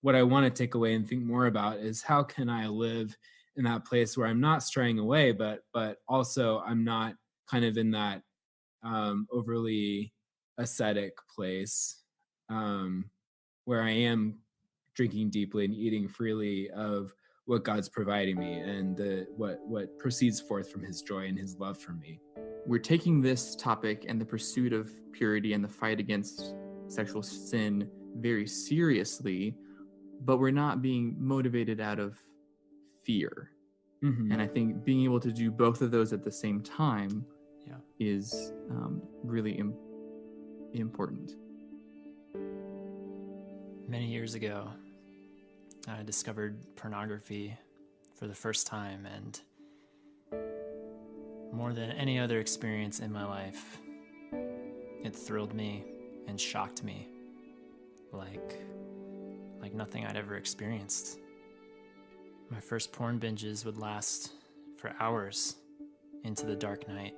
what I want to take away and think more about is how can I live in that place where I'm not straying away, but also I'm not kind of in that overly ascetic place where I am drinking deeply and eating freely of what God's providing me and what proceeds forth from his joy and his love for me. We're taking this topic and the pursuit of purity and the fight against sexual sin very seriously, but we're not being motivated out of fear. Mm-hmm. And I think being able to do both of those at the same time is really important. Many years ago, I discovered pornography for the first time, and more than any other experience in my life, it thrilled me and shocked me like nothing I'd ever experienced. My first porn binges would last for hours into the dark night,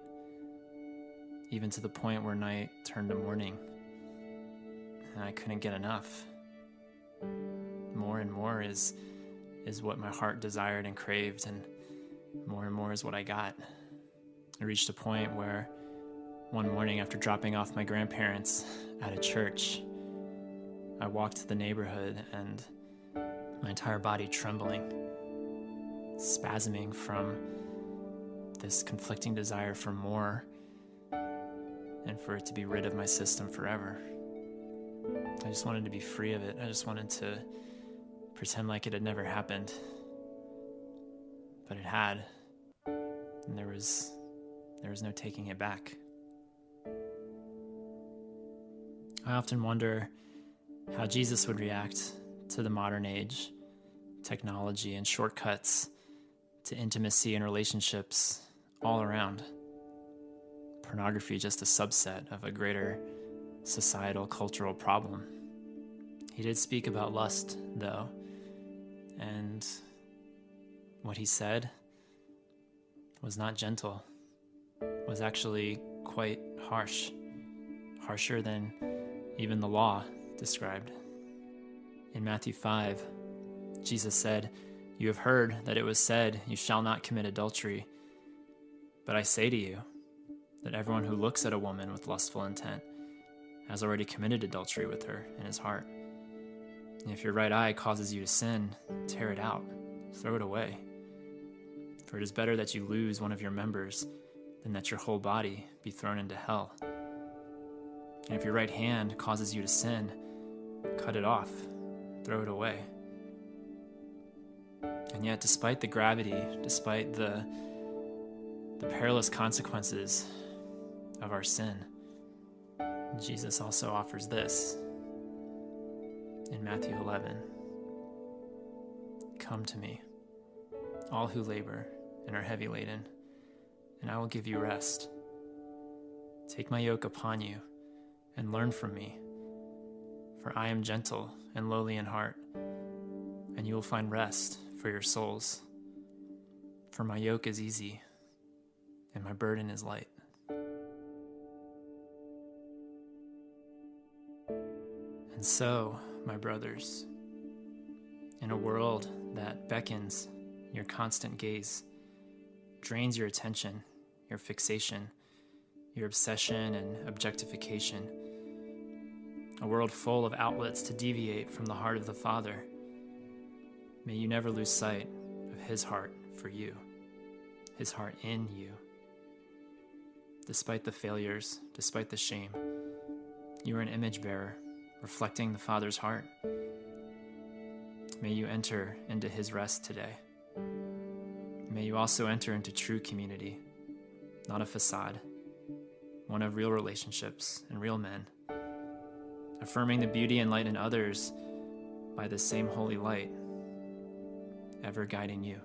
even to the point where night turned to morning, and I couldn't get enough. More and more is what my heart desired and craved, and more is what I got. I reached a point where one morning after dropping off my grandparents at a church, I walked the neighborhood and my entire body trembling, spasming from this conflicting desire for more and for it to be rid of my system forever. I just wanted to be free of it. I just wanted to pretend like it had never happened. But it had, and there was no taking it back. I often wonder how Jesus would react to the modern age, technology, and shortcuts to intimacy and relationships all around. Pornography just a subset of a greater societal, cultural problem. He did speak about lust, though, and what he said was not gentle, was actually quite harsh, harsher than even the law described. In Matthew 5, Jesus said, "You have heard that it was said, 'You shall not commit adultery.' But I say to you that everyone who looks at a woman with lustful intent has already committed adultery with her in his heart. And if your right eye causes you to sin, tear it out, throw it away. For it is better that you lose one of your members than that your whole body be thrown into hell. And if your right hand causes you to sin, cut it off, throw it away." And yet, despite the gravity, despite the perilous consequences of our sin, Jesus also offers this in Matthew 11. "Come to me, all who labor and are heavy laden, and I will give you rest. Take my yoke upon you and learn from me, for I am gentle and lowly in heart, and you will find rest for your souls. For my yoke is easy and my burden is light." And so, my brothers, in a world that beckons your constant gaze, drains your attention, your fixation, your obsession and objectification, a world full of outlets to deviate from the heart of the Father, may you never lose sight of his heart for you, his heart in you. Despite the failures, despite the shame, you are an image bearer, reflecting the Father's heart. May you enter into his rest today. May you also enter into true community, not a facade, one of real relationships and real men, affirming the beauty and light in others by the same holy light, ever guiding you.